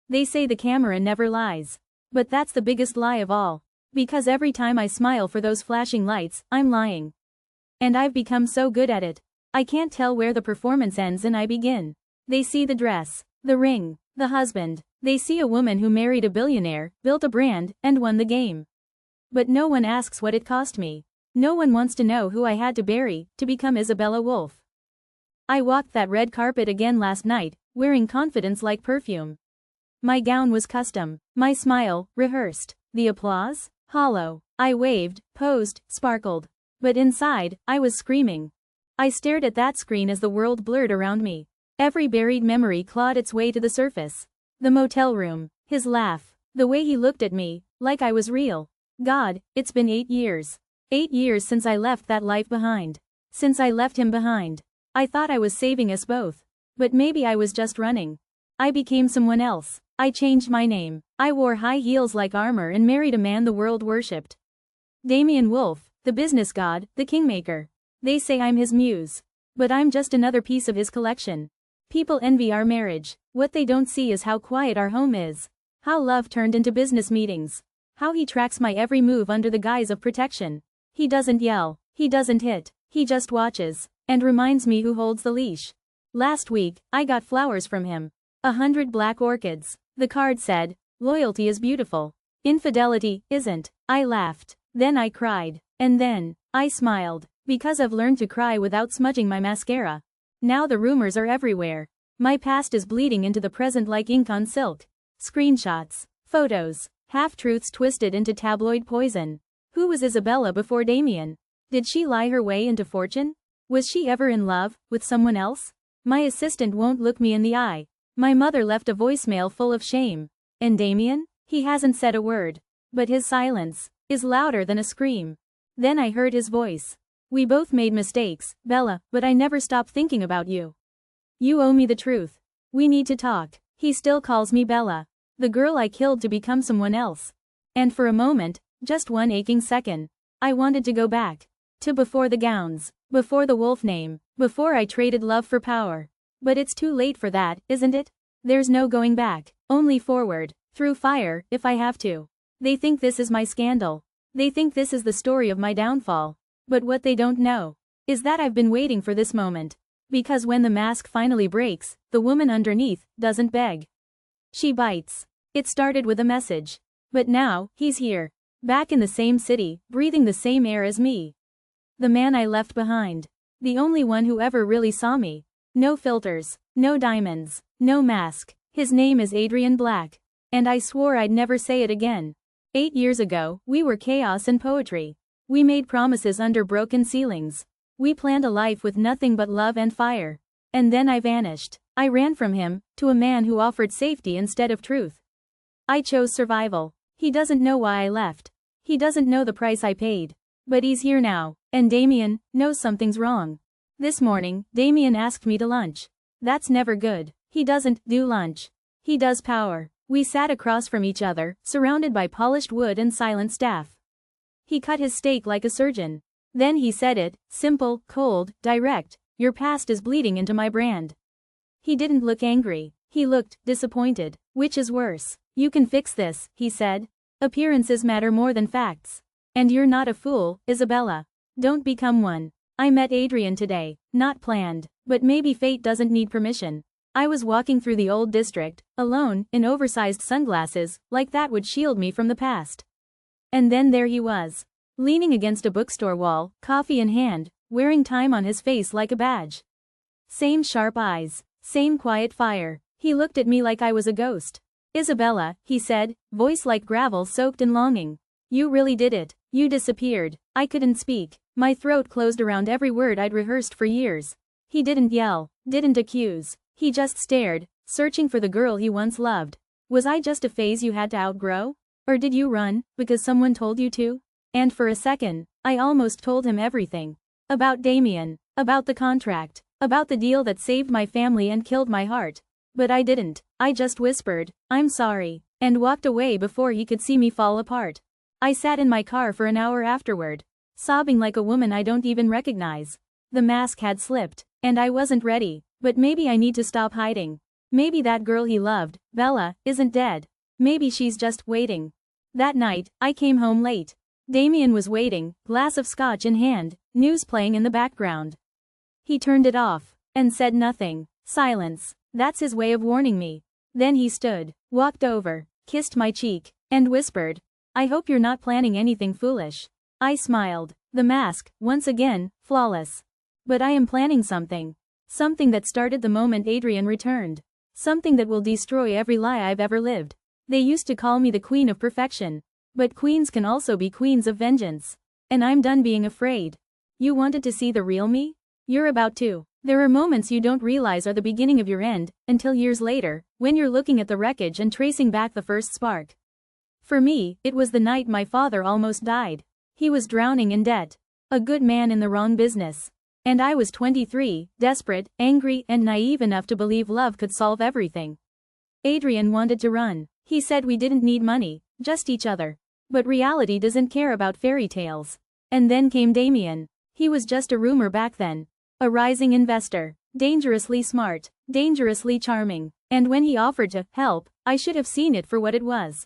They say the camera never lies. But that's the biggest lie of all. Because every time I smile for those flashing lights, I'm lying. And I've become so good at it. I can't tell where the performance ends and I begin. They see the dress, the ring, the husband. They see a woman who married a billionaire, built a brand, and won the game. But no one asks what it cost me. No one wants to know who I had to bury to become Isabella Wolf. I walked that red carpet again last night, wearing confidence like perfume. My gown was custom, my smile, rehearsed, the applause, hollow. I waved, posed, sparkled. But inside, I was screaming. I stared at that screen as the world blurred around me. Every buried memory clawed its way to the surface. The motel room, his laugh, the way he looked at me, like I was real. God, it's been 8 years. 8 years since I left that life behind. Since I left him behind. I thought I was saving us both. But maybe I was just running. I became someone else. I changed my name. I wore high heels like armor and married a man the world worshipped. Damien Wolf, the business god, the kingmaker. They say I'm his muse. But I'm just another piece of his collection. People envy our marriage. What they don't see is how quiet our home is. How love turned into business meetings. How he tracks my every move under the guise of protection. He doesn't yell. He doesn't hit. He just watches. And reminds me who holds the leash. Last week, I got flowers from him. 100 black orchids. The card said, "Loyalty is beautiful. Infidelity isn't." I laughed. Then I cried. And then, I smiled. Because I've learned to cry without smudging my mascara. Now the rumors are everywhere. My past is bleeding into the present like ink on silk. Screenshots, photos, half-truths twisted into tabloid poison. Who was Isabella before Damien? Did she lie her way into fortune? Was she ever in love with someone else? My assistant won't look me in the eye. My mother left a voicemail full of shame. And Damien? He hasn't said a word. But his silence is louder than a scream. Then I heard his voice. "We both made mistakes, Bella, but I never stopped thinking about you. You owe me the truth. We need to talk." He still calls me Bella. The girl I killed to become someone else. And for a moment, just one aching second, I wanted to go back. To before the gowns, before the wolf name, before I traded love for power. But it's too late for that, isn't it? There's no going back, only forward, through fire, if I have to. They think this is my scandal. They think this is the story of my downfall. But what they don't know is that I've been waiting for this moment. Because when the mask finally breaks, the woman underneath doesn't beg. She bites. It started with a message. But now, he's here. Back in the same city, breathing the same air as me. The man I left behind. The only one who ever really saw me. No filters, no diamonds, no mask. His name is Adrian Black. And I swore I'd never say it again. 8 years ago, we were chaos and poetry. We made promises under broken ceilings. We planned a life with nothing but love and fire. And then I vanished. I ran from him, to a man who offered safety instead of truth. I chose survival. He doesn't know why I left. He doesn't know the price I paid. But he's here now, and Damien knows something's wrong. This morning, Damien asked me to lunch. That's never good. He doesn't do lunch. He does power. We sat across from each other, surrounded by polished wood and silent staff. He cut his steak like a surgeon. Then he said it, simple, cold, direct, "Your past is bleeding into my brand." He didn't look angry. He looked disappointed. "Which is worse? You can fix this," he said. "Appearances matter more than facts. And you're not a fool, Isabella. Don't become one." I met Adrian today, not planned, but maybe fate doesn't need permission. I was walking through the old district, alone, in oversized sunglasses, like that would shield me from the past. And then there he was, leaning against a bookstore wall, coffee in hand, wearing time on his face like a badge. Same sharp eyes, same quiet fire. He looked at me like I was a ghost. "Isabella," he said, voice like gravel soaked in longing. "You really did it. You disappeared." I couldn't speak. My throat closed around every word I'd rehearsed for years. He didn't yell, didn't accuse. He just stared, searching for the girl he once loved. Was I just a phase you had to outgrow? Or did you run, because someone told you to? And for a second, I almost told him everything. About Damien, about the contract, about the deal that saved my family and killed my heart. But I didn't. I just whispered, "I'm sorry," and walked away before he could see me fall apart. I sat in my car for an hour afterward, sobbing like a woman I don't even recognize. The mask had slipped, and I wasn't ready, but maybe I need to stop hiding. Maybe that girl he loved, Bella, isn't dead. Maybe she's just waiting. That night, I came home late. Damien was waiting, glass of scotch in hand, news playing in the background. He turned it off, and said nothing. Silence. That's his way of warning me. Then he stood, walked over, kissed my cheek, and whispered, "I hope you're not planning anything foolish." I smiled. The mask, once again, flawless. "But I am planning something. Something that started the moment Adrian returned. Something that will destroy every lie I've ever lived. They used to call me the Queen of Perfection. But queens can also be queens of vengeance. And I'm done being afraid." You wanted to see the real me? You're about to. There are moments you don't realize are the beginning of your end, until years later, when you're looking at the wreckage and tracing back the first spark. For me, it was the night my father almost died. He was drowning in debt. A good man in the wrong business. And I was 23, desperate, angry, and naive enough to believe love could solve everything. Adrian wanted to run. He said we didn't need money, just each other. But reality doesn't care about fairy tales. And then came Damien. He was just a rumor back then. A rising investor. Dangerously smart. Dangerously charming. And when he offered to help, I should have seen it for what it was.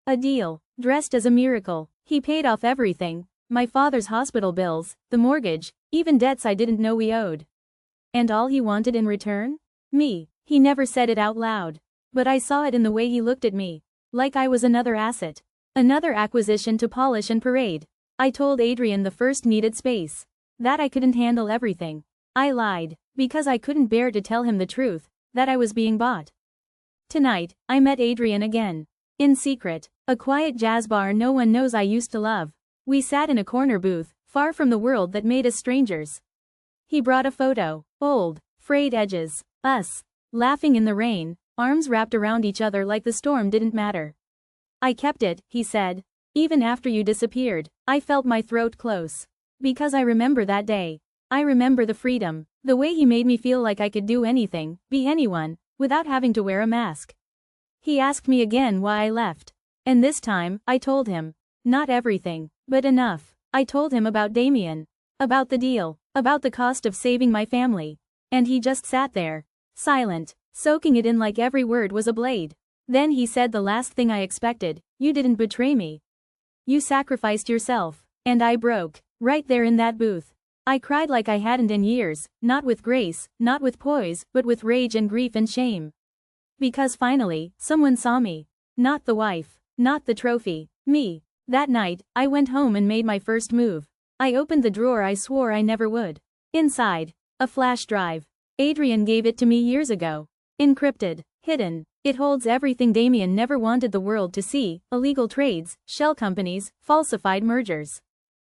A deal. Dressed as a miracle. He paid off everything. My father's hospital bills, the mortgage, even debts I didn't know we owed. And all he wanted in return? Me. He never said it out loud. But I saw it in the way he looked at me. Like I was another asset. Another acquisition to polish and parade. I told Adrian the first needed space. That I couldn't handle everything. I lied. Because I couldn't bear to tell him the truth, that I was being bought. Tonight, I met Adrian again. In secret. A quiet jazz bar no one knows I used to love. We sat in a corner booth, far from the world that made us strangers. He brought a photo. Old. Frayed edges. Us. Laughing in the rain, arms wrapped around each other like the storm didn't matter. "I kept it," he said. "Even after you disappeared, I felt my throat close. Because I remember that day. I remember the freedom, the way he made me feel like I could do anything, be anyone, without having to wear a mask." He asked me again why I left. And this time, I told him. Not everything, but enough. I told him about Damien. About the deal. About the cost of saving my family. And he just sat there. Silent. Soaking it in like every word was a blade. Then he said the last thing I expected: "You didn't betray me. You sacrificed yourself." And I broke. Right there in that booth. I cried like I hadn't in years, not with grace, not with poise, but with rage and grief and shame. Because finally, someone saw me. Not the wife. Not the trophy. Me. That night, I went home and made my first move. I opened the drawer I swore I never would. Inside, a flash drive. Adrian gave it to me years ago. Encrypted. Hidden. It holds everything Damien never wanted the world to see: illegal trades, shell companies, falsified mergers.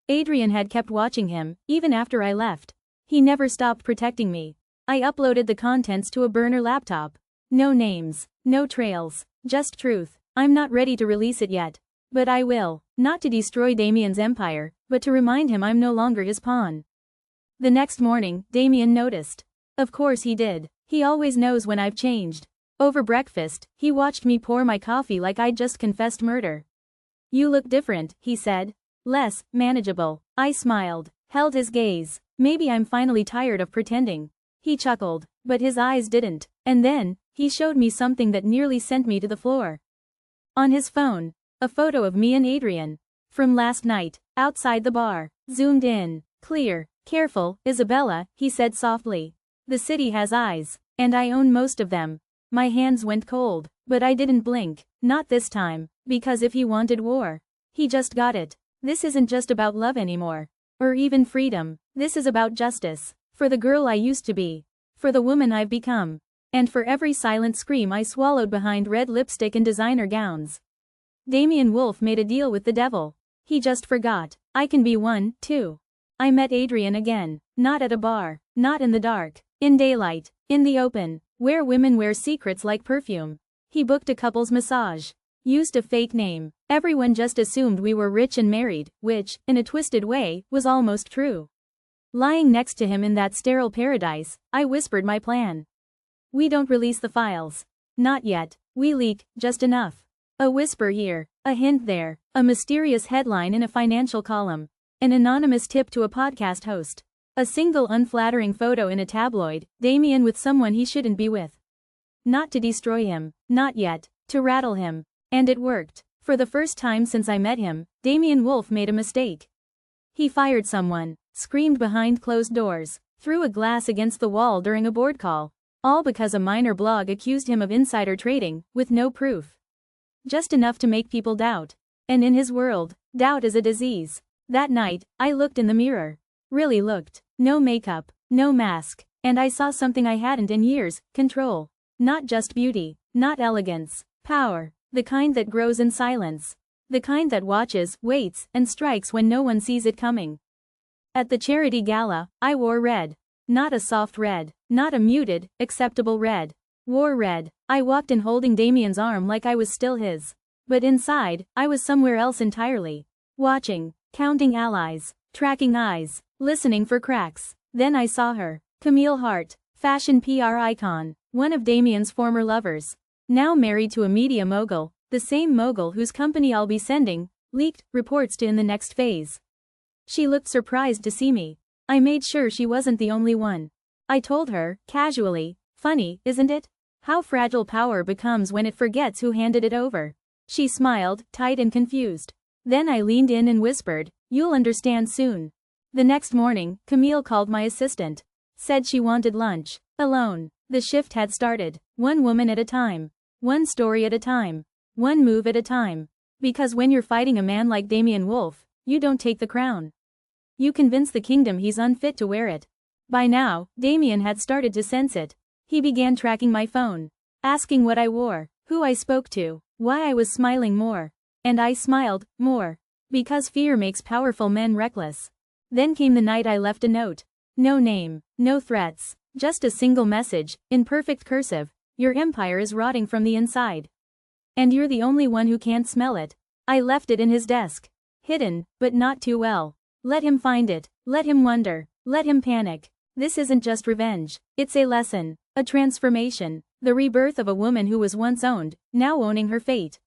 Adrian had kept watching him, even after I left. He never stopped protecting me. I uploaded the contents to a burner laptop. No names. No trails. Just truth. I'm not ready to release it yet. But I will. Not to destroy Damien's empire, but to remind him I'm no longer his pawn. The next morning, Damien noticed. Of course he did. He always knows when I've changed. Over breakfast, he watched me pour my coffee like I'd just confessed murder. "You look different," he said. "Less manageable." I smiled. Held his gaze. Maybe I'm finally tired of pretending. He chuckled, but his eyes didn't. And then, he showed me something that nearly sent me to the floor. On his phone. A photo of me and Adrian. From last night, outside the bar. Zoomed in. Clear. "Careful, Isabella," he said softly. "The city has eyes. And I own most of them." My hands went cold. But I didn't blink. Not this time. Because if he wanted war, he just got it. This isn't just about love anymore. Or even freedom. This is about justice. For the girl I used to be. For the woman I've become. And for every silent scream I swallowed behind red lipstick and designer gowns. Damien Wolf made a deal with the devil. He just forgot. I can be one, too. I met Adrian again. Not at a bar. Not in the dark. In daylight. In the open. Where women wear secrets like perfume. He booked a couple's massage. Used a fake name. Everyone just assumed we were rich and married, which, in a twisted way, was almost true. Lying next to him in that sterile paradise, I whispered my plan. "We don't release the files. Not yet. We leak, just enough." A whisper here, a hint there, a mysterious headline in a financial column. An anonymous tip to a podcast host. A single unflattering photo in a tabloid, Damien with someone he shouldn't be with. Not to destroy him, not yet, to rattle him. And it worked. For the first time since I met him, Damien Wolf made a mistake. He fired someone, screamed behind closed doors, threw a glass against the wall during a board call, all because a minor blog accused him of insider trading, with no proof. Just enough to make people doubt. And in his world, doubt is a disease. That night, I looked in the mirror. Really looked. No makeup, no mask, and I saw something I hadn't in years: control. Not just beauty, not elegance, power. The kind that grows in silence. The kind that watches, waits, and strikes when no one sees it coming. At the charity gala, I wore red. Not a soft red, not a muted, acceptable red. Wore red. I walked in holding Damien's arm like I was still his. But inside, I was somewhere else entirely. Watching, counting allies, tracking eyes, listening for cracks. Then I saw her. Camille Hart, fashion PR icon, one of Damien's former lovers. Now married to a media mogul, the same mogul whose company I'll be sending leaked reports to in the next phase. She looked surprised to see me. I made sure she wasn't the only one. I told her, casually, funny, isn't it? How fragile power becomes when it forgets who handed it over. She smiled, tight and confused. Then I leaned in and whispered, "You'll understand soon." The next morning, Camille called my assistant. Said she wanted lunch. Alone. The shift had started. One woman at a time. One story at a time. One move at a time. Because when you're fighting a man like Damien Wolf, you don't take the crown. You convince the kingdom he's unfit to wear it. By now, Damien had started to sense it. He began tracking my phone. Asking what I wore, who I spoke to, why I was smiling more. And I smiled, more. Because fear makes powerful men reckless. Then came the night I left a note. No name, no threats, just a single message, in perfect cursive. Your empire is rotting from the inside. And you're the only one who can't smell it. I left it in his desk. Hidden, but not too well. Let him find it. Let him wonder. Let him panic. This isn't just revenge. It's a lesson. A transformation. The rebirth of a woman who was once owned, now owning her fate.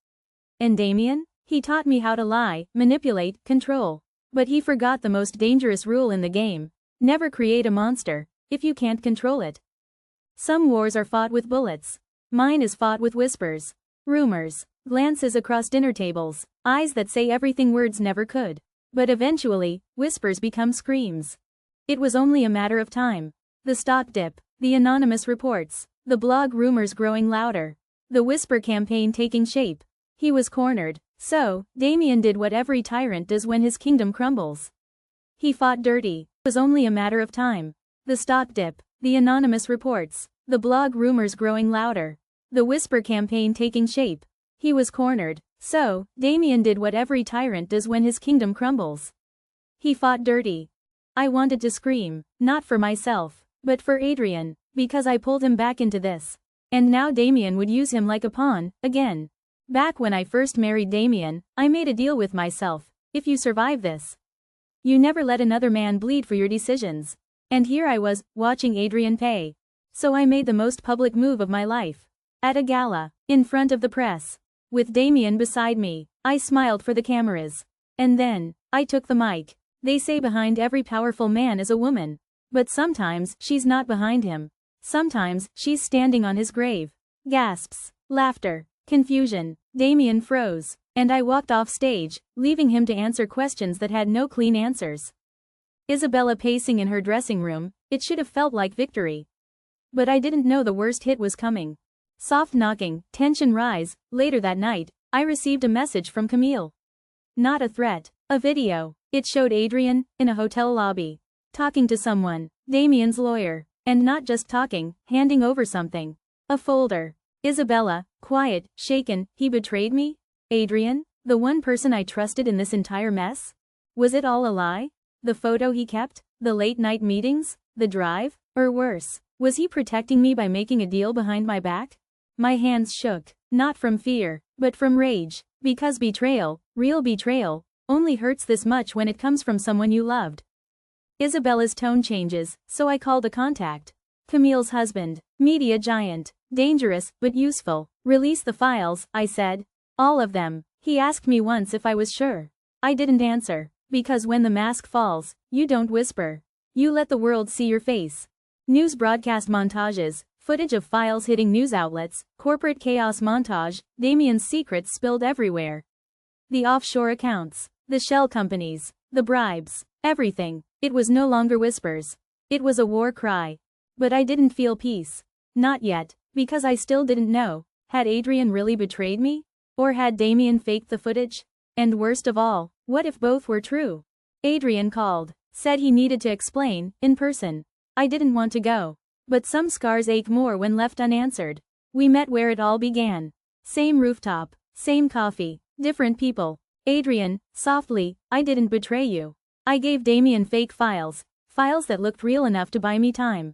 And Damien? He taught me how to lie, manipulate, control. But he forgot the most dangerous rule in the game. Never create a monster, if you can't control it. Some wars are fought with bullets. Mine is fought with whispers. Rumors. Glances across dinner tables. Eyes that say everything words never could. But eventually, whispers become screams. It was only a matter of time. The stock dip. The anonymous reports. The blog rumors growing louder. The whisper campaign taking shape. He was cornered. So, Damien did what every tyrant does when his kingdom crumbles. He fought dirty. It was only a matter of time. The stock dip. The anonymous reports. The blog rumors growing louder. The whisper campaign taking shape. He was cornered. So, Damien did what every tyrant does when his kingdom crumbles. He fought dirty. I wanted to scream, not for myself, but for Adrian, because I pulled him back into this. And now Damien would use him like a pawn, again. Back when I first married Damien, I made a deal with myself. If you survive this, you never let another man bleed for your decisions. And here I was, watching Adrian pay. So I made the most public move of my life. At a gala, in front of the press. With Damien beside me, I smiled for the cameras. And then, I took the mic. They say behind every powerful man is a woman. But sometimes, she's not behind him. Sometimes, she's standing on his grave. Gasps. Laughter. Confusion. Damien froze. And I walked off stage, leaving him to answer questions that had no clean answers. Isabella pacing in her dressing room, it should have felt like victory. But I didn't know the worst hit was coming. Soft knocking, tension rise. Later that night, I received a message from Camille. Not a threat, a video. It showed Adrian, in a hotel lobby, talking to someone, Damien's lawyer, and not just talking, handing over something. A folder. Isabella, quiet, shaken. He betrayed me? Adrian, the one person I trusted in this entire mess? Was it all a lie? The photo he kept? The late-night meetings? The drive? Or worse, was he protecting me by making a deal behind my back? My hands shook, not from fear, but from rage, because betrayal, real betrayal, only hurts this much when it comes from someone you loved. Isabella's tone changes, so I called a contact. Camille's husband, media giant, dangerous, but useful. Release the files, I said. All of them. He asked me once if I was sure. I didn't answer. Because when the mask falls, you don't whisper. You let the world see your face. News broadcast montages, Footage of files hitting news outlets, corporate chaos montage, Damien's secrets spilled everywhere. The offshore accounts, the shell companies, the bribes, everything. It was no longer whispers. It was a war cry. But I didn't feel peace. Not yet, because I still didn't know, had Adrian really betrayed me? Or had Damien faked the footage? And worst of all, what if both were true? Adrian called, said he needed to explain, in person. I didn't want to go. But some scars ache more when left unanswered. We met where it all began. Same rooftop, same coffee, different people. Adrian, softly, I didn't betray you. I gave Damien fake files that looked real enough to buy me time.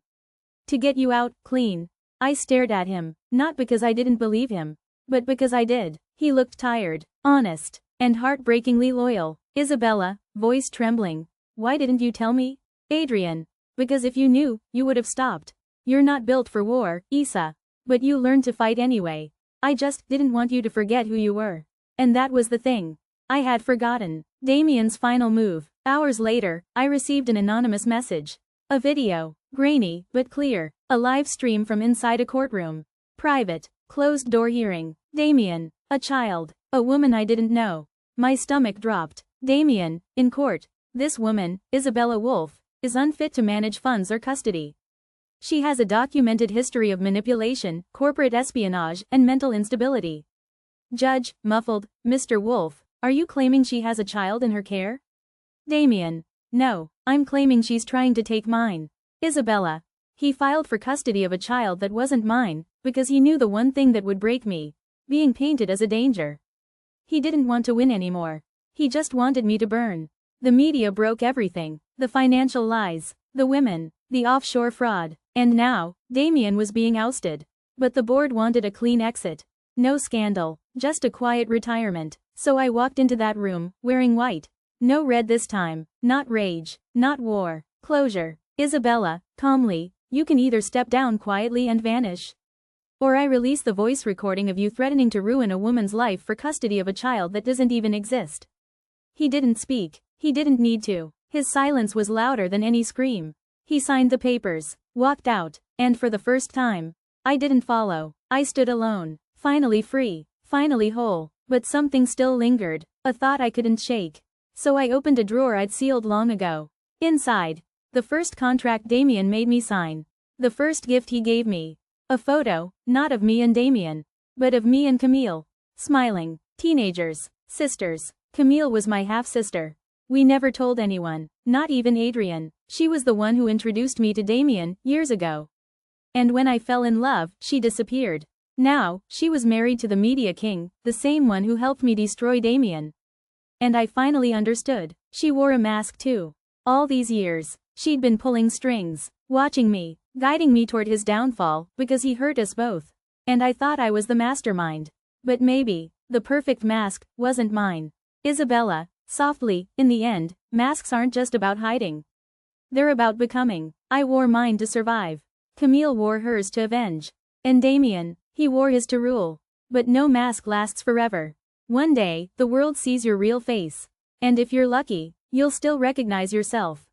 To get you out, clean. I stared at him, not because I didn't believe him, but because I did. He looked tired, honest, and heartbreakingly loyal. Isabella, voice trembling. Why didn't you tell me? Adrian. Because if you knew, you would have stopped. You're not built for war, Isa. But you learned to fight anyway. I just didn't want you to forget who you were. And that was the thing. I had forgotten. Damien's final move. Hours later, I received an anonymous message. A video, grainy, but clear. A live stream from inside a courtroom. Private, closed-door hearing. Damien, a child, a woman I didn't know. My stomach dropped. Damien, in court. This woman, Isabella Wolf, is unfit to manage funds or custody. She has a documented history of manipulation, corporate espionage, and mental instability. Judge, muffled, Mr. Wolf, are you claiming she has a child in her care? Damien. No, I'm claiming she's trying to take mine. Isabella. He filed for custody of a child that wasn't mine, because he knew the one thing that would break me. Being painted as a danger. He didn't want to win anymore. He just wanted me to burn. The media broke everything. The financial lies. The women. The offshore fraud. And now, Damien was being ousted. But the board wanted a clean exit. No scandal, just a quiet retirement. So I walked into that room, wearing white. No red this time, not rage, not war, closure. Isabella, calmly, you can either step down quietly and vanish. Or I release the voice recording of you threatening to ruin a woman's life for custody of a child that doesn't even exist. He didn't speak. He didn't need to. His silence was louder than any scream. He signed the papers, walked out, and for the first time, I didn't follow. I stood alone, finally free, finally whole, but something still lingered, a thought I couldn't shake. So I opened a drawer I'd sealed long ago. Inside, the first contract Damien made me sign. The first gift he gave me. A photo, not of me and Damien, but of me and Camille. Smiling, teenagers, sisters. Camille was my half-sister. We never told anyone, not even Adrian. She was the one who introduced me to Damien, years ago. And when I fell in love, she disappeared. Now, she was married to the media king, the same one who helped me destroy Damien. And I finally understood. She wore a mask too. All these years, she'd been pulling strings, watching me, guiding me toward his downfall, because he hurt us both. And I thought I was the mastermind. But maybe, the perfect mask, wasn't mine. Isabella, softly, in the end, masks aren't just about hiding. They're about becoming. I wore mine to survive. Camille wore hers to avenge. And Damien, he wore his to rule. But no mask lasts forever. One day, the world sees your real face. And if you're lucky, you'll still recognize yourself.